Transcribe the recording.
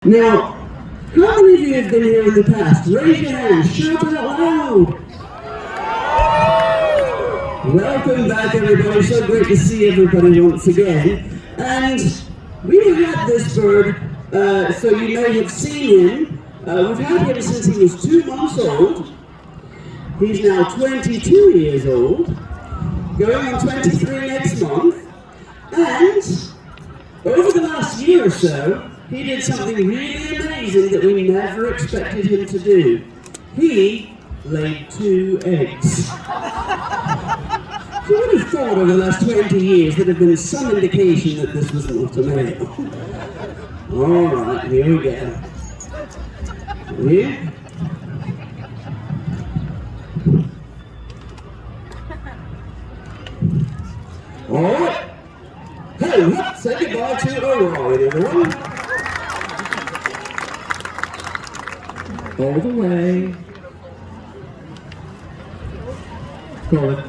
Now, how many of you have been here in the past? Raise your hands, shout out loud! Welcome back everybody, so great to see everybody once again. And we've had this bird, so you may have seen him. We've had him since he was 2 months old. He's now 22 years old, going on 23 next month. And over the last year or so, he did something really amazing that we never expected him to do. He laid 2 eggs. Who would have thought over the last 20 years there had been some indication that this was not a male? Alright, here we go. Here. Alright. Hey, let's say goodbye to Orion, everyone. All the way. Call it.